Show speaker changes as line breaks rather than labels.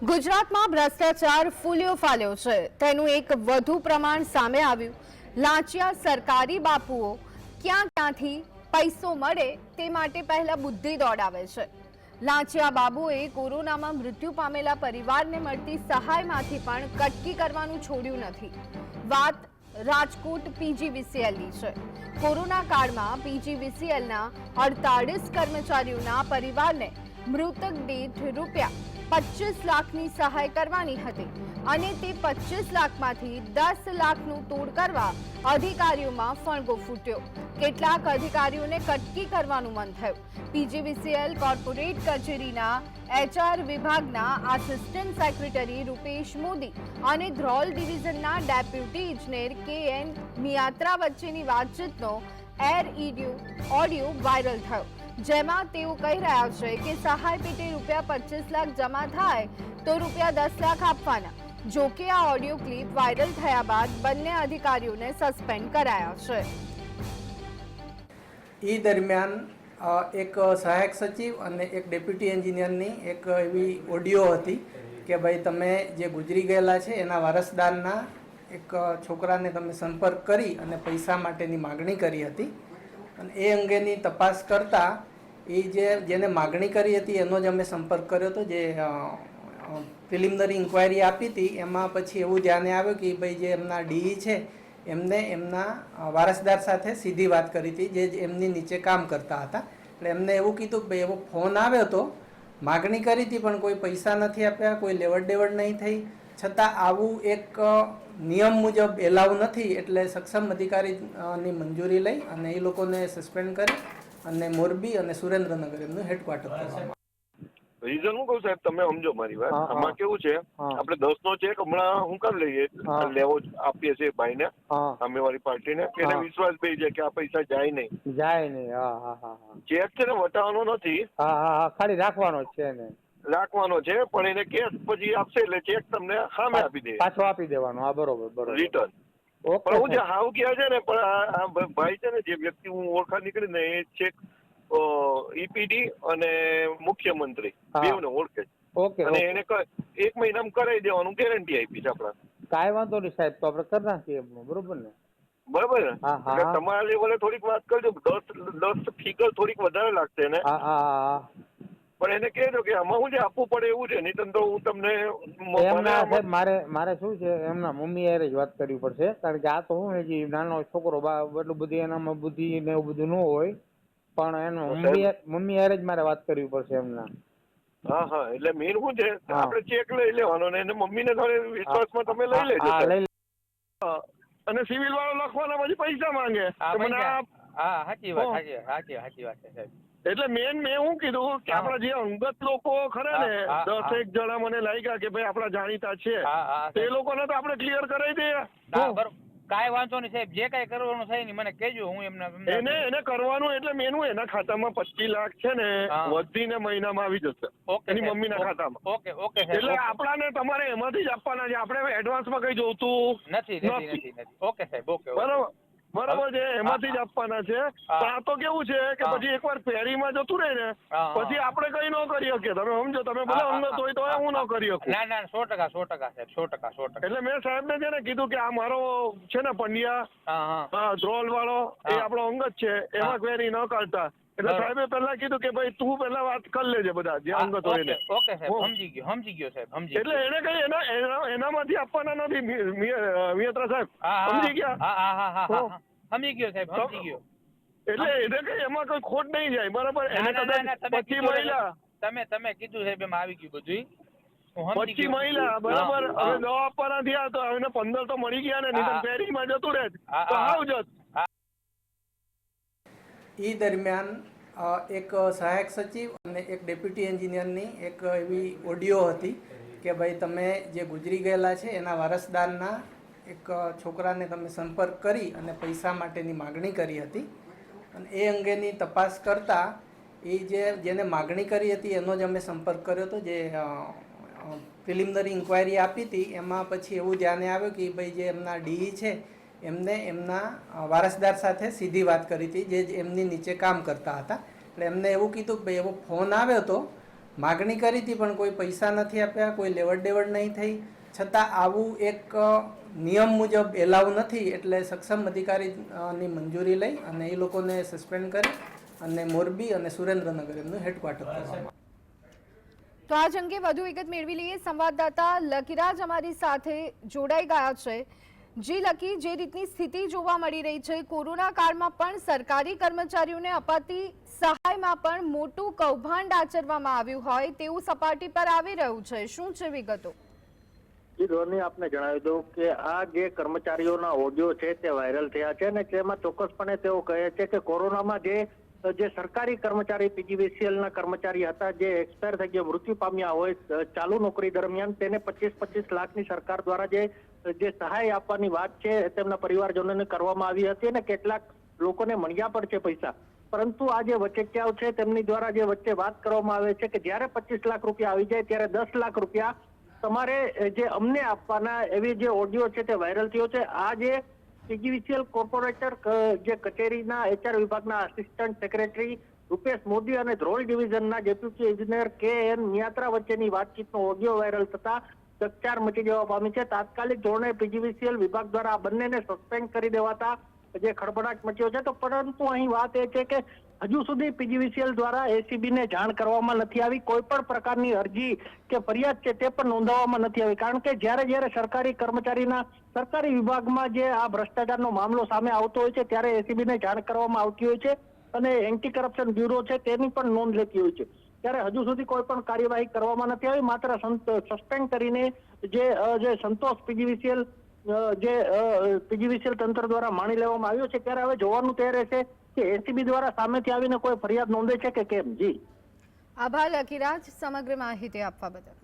ગુજરાતમાં ભ્રષ્ટાચાર ફૂલ્યો ફાલ્યો છે, તેનું એક વધુ પ્રમાણ સામે આવ્યું. લાંચિયા સરકારી બાપુઓ ક્યાંથી પૈસો મળે તે માટે પહેલા બુદ્ધિ દોડાવે છે. લાંચિયા બાબુએ કોરોનામાં મૃત્યુ પામેલા પરિવારને મળતી સહાયમાંથી પણ કટકી કરવાનું છોડ્યું નથી. વાત રાજકોટ પીજીવીસીએલની છે. કોરોના કાળમાં પીજીવીસીએલના 48 કર્મચારીઓના પરિવારને મૃતક દીઠ ₹25 લાખની સહાય કરવાની હતી અને તે 25 લાખમાંથી 10 લાખનું તોડ કરવા અધિકારીઓમાં ફણગો ફૂટ્યો. કેટલાક અધિકારીઓને કટકી કરવાનું મન થયું. પીજીવીસીએલ કોર્પોરેટ કચેરીના HR વિભાગના આસિસ્ટન્ટ સેક્રેટરી રૂપેશ મોદી અને ધ્રોલ ડિવિઝનના ડેપ્યુટી ઇજનેર KN મિયાત્રા વચ્ચેની વાતચીતનો એર ઓડિયો વાયરલ થયો, જેમાં તેઓ કહી રહ્યા છે કે સહાય પેટે ₹25 લાખ જમા થાય તો ₹10 લાખ આપવાના. જો કે આ ઓડિયો ક્લિપ વાયરલ થયા બાદ બંને અધિકારીઓને સસ્પેન્ડ કરાયા છે.
એ દરમિયાન એક સહાયક સચિવ અને એક ડેપ્યુટી એન્જિનિયરની એક એવી ઓડિયો હતી કે ભાઈ તમે જે ગુજરી ગયેલા છે એના વારસદારના એક છોકરાને તમે સંપર્ક કરી અને પૈસા માટેની માગણી કરી હતી અને એ અંગેની તપાસ કરતાં એ જેને માગણી કરી હતી એનો જ અમે સંપર્ક કર્યો હતો. જે પ્રિલિમિનરી ઇન્ક્વાયરી આપી હતી એમાં પછી એવું ધ્યાને આવ્યું કે ભાઈ જે એમના DE છે એમને એમના વારસદાર સાથે સીધી વાત કરી હતી, જે એમની નીચે કામ કરતા હતા. એટલે એમને એવું કીધું કે ભાઈ એવો ફોન આવ્યો હતો, માગણી કરી હતી પણ કોઈ પૈસા નથી આપ્યા, કોઈ લેવડ દેવડ નહીં થઈ, છતાં આવું એક નિયમ મુજબ એલાવ નથી. એટલે સક્ષમ અધિકારીની મંજૂરી લઈ અને એ લોકોને સસ્પેન્ડ કરી અને મોરબી અને સુરેન્દ્રનગર એમનું હેડક્વાર્ટર કરવામાં.
રીઝન હું કહું સાહેબ, તમે સમજો મારી વાત. આમાં કેવું છે, આપણે 10 નો ચેક હમણાં હું કામ લઈએ લેવો આપીએ છીએ ભાઈને, સામેવાળી પાર્ટીને, કે એને વિશ્વાસ બેસી જાય કે આ પૈસા જાય નહીં. ચેક છે ને વટાવવાનો નથી,
ખાલી રાખવાનો છે ને
રાખવાનો છે, પણ એને કેશ પછી આપશે એટલે ચેક તમને સામે આપી દે,
પાછો આપી દેવાનો. હા, બરોબર
રિટર્ન. પણ હું જે હાવ કહે છે ને, પણ આ ભાઈ છે ને, જે વ્યક્તિ હું ઓળખા નીકળી ને એ ચેક EPD અને મુખ્યમંત્રી બેઉને ઓળખે છે અને એને 1 મહિનામાં કરાવી દેવાનું ગેરંટી આપી છે આપણા.
કાંઈ વાંધો નહીં સાહેબ, તો આપણે કરી નાખીએ એમનું. બરોબર ને?
બરાબર ને? એટલે તમારા લેવલે થોડીક વાત કરજો. 10 ફિગર થોડીક વધારે લાગશે ને, પણ એને કહેજો કે આમાં હું જે આપવું પડે એવું છે, નહીં તો હું તમને
સાહેબ મારે શું છે, એમના મમ્મી યારે જ વાત કરવી પડશે, કારણ કે આ તો હું હજી નાનો છોકરો, એટલું બધું એનામાં બુદ્ધિ ને એવું બધું ન હોય, પણ એનો મમ્મી યારે જ મારે વાત કરવી પડશે એમના.
હા, એટલે મેન શું છે, આપણે ચેક લઈ લેવાનો ને એને મમ્મીને થોડી વિશ્વાસમાં તમે લઈ લેજો અને સિવિલ વાળો લખવાના પછી પૈસા માંગે.
સાચી વાત છે સાહેબ.
એટલે મેં શું કીધું કે આપણા જે અંગત લોકો ખરા ને 10 એક જણા મને લાગ્યા કે ભાઈ આપણા જાણીતા છે, એ લોકોને તો આપણે ક્લિયર કરાવી દઈએ.
કાંઈ વાંધો નહીં સાહેબ, જે કાંઈ કરવાનું થાય ને મને કહેજો, હું
એને કરવાનું. એટલે મેન એના ખાતામાં 25 લાખ છે ને વધીને મહિનામાં આવી જશે એની મમ્મીના ખાતામાં.
ઓકે.
એટલે આપણાને તમારે એમાંથી જ આપવાના છે, આપણે એડવાન્સમાં કઈ જોતું
નથી. ઓકે સાહેબ, ઓકે.
બરાબર છે, એમાંથી જ આપવાના છે. પણ આ તો કેવું છે કે પછી એકવાર ફેરીમાં જતું રહે ને પછી આપણે કઈ ન કરી શકીએ. તમે સમજો, તમે ભલે અંગત હોય તો હું ન કરી શકું.
ના 100% સાહેબ, 100%.
એટલે મેં સાહેબને છે ને કીધું કે આ મારો છે ને પંડ્યા ધ્રોલ વાળો એ આપણો અંગત છે, એમાં ક્વેરી ન કરતા. એટલે સાહેબે પહેલા કીધું કે ભાઈ તું પહેલા વાત કરી લેજે બધા જે અંગત હોય ને.
ઓકે સાહેબ, સમજી ગયો સાહેબ.
એટલે એને કઈ એનામાંથી આપવાના નથી મિયાત્રા સાહેબ, સમજી ગયા?
સમજી ગયો સાહેબ, સમજી ગયો.
એટલે એને કઈ એમાં કોઈ ખોટ નહીં જાય. બરાબર? એને કદાચ 25 મહિલા
તમે કીધું સાહેબ, એમાં આવી ગયું બધું.
25 મહિલા બરાબર, હવે 9 આપવાના થયા તો હવે 15 તો મળી ગયા ને, નહીં ફેરીમાં જતું રહે તો હાવ જત.
એ દરમિયાન એક સહાયક સચિવ અને એક ડેપ્યુટી એન્જિનિયરની એક એવી ઓડિયો હતી કે ભાઈ તમે જે ગુજરી ગયેલા છે એના વારસદારના એક છોકરાને તમે સંપર્ક કરી અને પૈસા માટેની માગણી કરી હતી અને એ અંગેની તપાસ કરતાં એ જેને માગણી કરી હતી એનો જ અમે સંપર્ક કર્યો હતો. જે પ્રિલિમિનરી ઇન્ક્વાયરી આપી હતી એમાં પછી એવું ધ્યાને આવ્યું કે ભાઈ જે એમના DE છે એમને એમના વારસદાર સાથે સીધી વાત કરી હતી, જે એમની નીચે કામ કરતા હતા. એટલે એમને એવું કીધું કે ભાઈ એવો ફોન આવ્યો હતો, માગણી કરી હતી પણ કોઈ પૈસા નથી આપ્યા, કોઈ લેવડ દેવડ નહીં થઈ. છતાં આવું એક નિયમ મુજબ એલાવ નથી એટલે સક્ષમ અધિકારીની મંજૂરી લઈ અને એ લોકોને સસ્પેન્ડ કરી અને મોરબી અને સુરેન્દ્રનગર એમનું હેડક્વાર્ટર કરવામાં.
તો આજ અંગે વધુ વિગત મેળવી લઈએ. સંવાદદાતા લકીરાજ અમારી સાથે જોડાઈ ગયા છે. જી લકી, જે રીતની સ્થિતિ જોવા મળી રહી છે, કોરોના કાળમાં પણ સરકારી કર્મચારીઓને અપાતી સહાયમાં પણ મોટું કૌભાંડ આચરવામાં આવ્યું હોય તેવું સપાટી પર આવી રહ્યું છે. શું છે વિગતો?
જી ધોની, આપને જણાવી દઉં કે આ જે કર્મચારીઓના ઓડિયો છે તે વાયરલ થયા છે અને તેમાં ચોક્કસપણે તેઓ કહે છે કે કોરોનામાં જે સરકારી કર્મચારી પીજીવીસીએલના કર્મચારી હતા જે એક્સપાયર થઈ ગયા, મૃત્યુ પામ્યા હોય ચાલુ નોકરી દરમિયાન, તેને 25-25 લાખની સરકાર દ્વારા જે સહાય આપવાની વાત છે તેમના પરિવારજનોને કરવામાં આવી હતી અને કેટલાક લોકોને મળ્યા પણ છે પૈસા. પરંતુ આ જે વચેટિયાઓ છે તેમની દ્વારા જે વચ્ચે વાત કરવામાં આવે છે કે જ્યારે 25 લાખ રૂપિયા આવી જાય ત્યારે 10 લાખ રૂપિયા તમારે જે અમને આપવાના, એવી જે ઓડિયો છે તે વાયરલ થયો છે. આ જે પીજીવીસીએલ કોર્પોરેટર જે કચેરીના HR વિભાગના આસિસ્ટન્ટ સેક્રેટરી રૂપેશ મોદી અને ધ્રોલ ડિવિઝનના ડેપ્યુટી એન્જિનિયર KN મિયાત્રા વચ્ચેની વાતચીતનો ઓડિયો વાયરલ થતા ચકચાર મચી જવા પામી છે. તાત્કાલિક ધોરણે પીજીવીસીએલ વિભાગ દ્વારા આ બંનેને સસ્પેન્ડ કરી દેવાતા જે ખળભળાટ મચ્યો છે. તો પરંતુ અહીં વાત એ છે કે હજુ સુધી પીજીવીસીએલ દ્વારા એસીબીને જાણ કરવામાં નથી આવી. કોઈ પણ પ્રકારની અરજી કે ફરિયાદ છે તે પણ નોંધાવવામાં નથી આવી. કારણ કે જ્યારે સરકારી કર્મચારીના સરકારી વિભાગમાં જે આ ભ્રષ્ટાચારનો મામલો સામે આવતો હોય છે ત્યારે એસીબીને જાણ કરવામાં આવતી હોય છે અને એન્ટી કરપ્શન બ્યુરો છે તેની પણ નોંધ લેતી હોય છે. ત્યારે હજુ સુધી કોઈ પણ કાર્યવાહી કરવામાં નથી આવી. માત્ર સસ્પેન્ડ કરીને જે સંતોષ પીજીવીસીએલ પીજીવીસીએલ તંત્ર દ્વારા માણી લેવામાં આવ્યો છે. ત્યારે હવે જોવાનું તે રહેશે કે એસીબી દ્વારા સામેથી આવીને કોઈ ફરિયાદ નોંધે છે કે કેમ. જી
આભાર લકીરાજ સમગ્ર માહિતી આપવા બદલ.